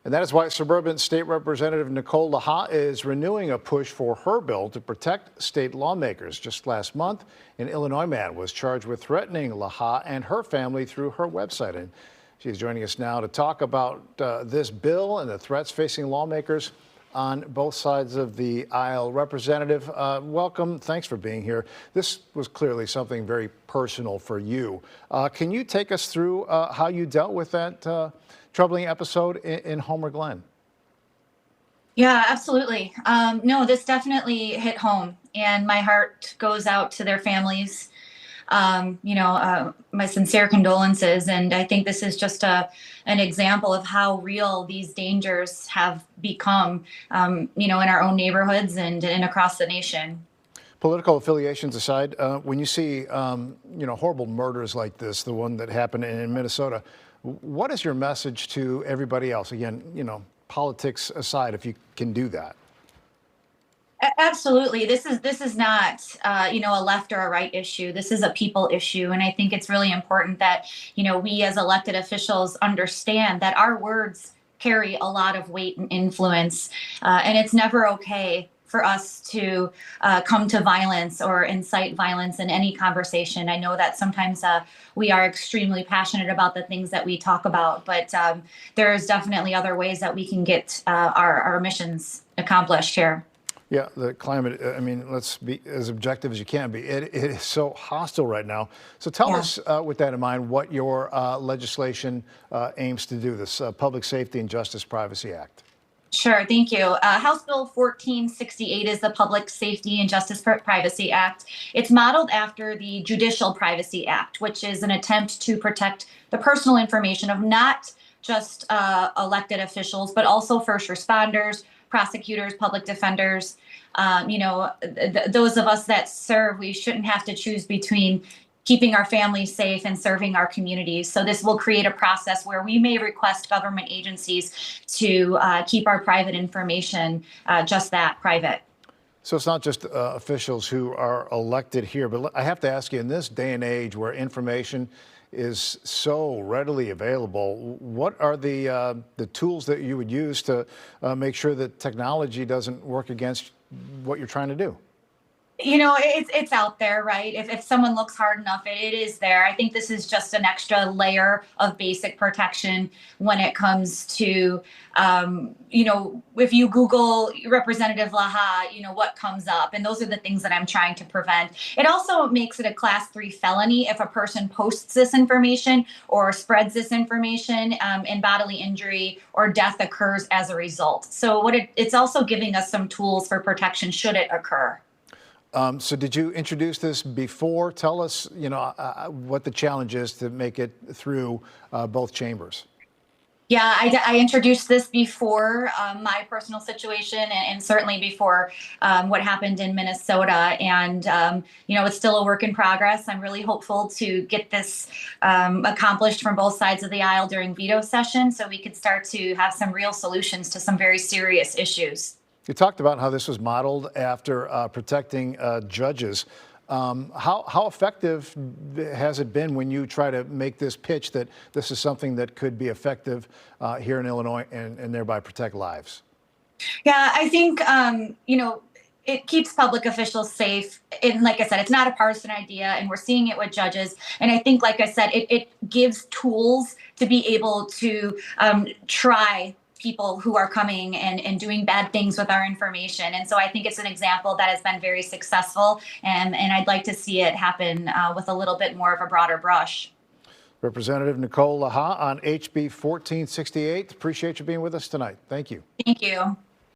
And that is why suburban State Representative Nicole LaHaye is renewing a push for her bill to protect state lawmakers. Just last month, an Illinois man was charged with threatening LaHaye and her family through her website. And she's joining us now to talk about this bill and the threats facing lawmakers on both sides of the aisle. Representative, welcome. Thanks for being here. This was clearly something very personal for you. Can you take us through how you dealt with that troubling episode in Homer Glen? Yeah, absolutely. No, this definitely hit home, and my heart goes out to their families. My sincere condolences. And I think this is just an example of how real these dangers have become, in our own neighborhoods and across the nation. Political affiliations aside, when you see, horrible murders like this, the one that happened in Minnesota, what is your message to everybody else? Again, politics aside, if you can do that. Absolutely. This is not, a left or a right issue. This is a people issue. And I think it's really important that, we as elected officials understand that our words carry a lot of weight and influence. And it's never okay for us to come to violence or incite violence in any conversation. I know that sometimes we are extremely passionate about the things that we talk about, but there's definitely other ways that we can get our missions accomplished here. Yeah, the climate, let's be as objective as you can be. It is so hostile right now. So tell us, with that in mind, what your legislation aims to do, this Public Safety and Justice Privacy Act. Sure, thank you. House Bill 1468 is the Public Safety and Justice Privacy Act. It's modeled after the Judicial Privacy Act, which is an attempt to protect the personal information of not just elected officials, but also first responders, prosecutors, public defenders. Those of us that serve, we shouldn't have to choose between keeping our families safe and serving our communities. So this will create a process where we may request government agencies to keep our private information just that, private. So it's not just officials who are elected here, but I have to ask you, in this day and age where information is so readily available, what are the tools that you would use to make sure that technology doesn't work against what you're trying to do? It's out there, right? If someone looks hard enough, it is there. I think this is just an extra layer of basic protection when it comes to, if you Google Representative LaHaye, what comes up? And those are the things that I'm trying to prevent. It also makes it a Class 3 felony if a person posts this information or spreads this information and bodily injury or death occurs as a result. So it's also giving us some tools for protection should it occur. So did you introduce this before? Tell us, what the challenge is to make it through both chambers. Yeah, I introduced this before my personal situation and certainly before what happened in Minnesota. And, it's still a work in progress. I'm really hopeful to get this accomplished from both sides of the aisle during veto session so we could start to have some real solutions to some very serious issues. You talked about how this was modeled after protecting judges. How effective has it been when you try to make this pitch that this is something that could be effective here in Illinois and thereby protect lives? Yeah, I think, it keeps public officials safe. And like I said, it's not a partisan idea, and we're seeing it with judges. And I think, like I said, it gives tools to be able to try people who are coming and doing bad things with our information. And so I think it's an example that has been very successful, and I'd like to see it happen with a little bit more of a broader brush. Representative Nicole LaHaye on HB 1468. Appreciate you being with us tonight. Thank you. Thank you.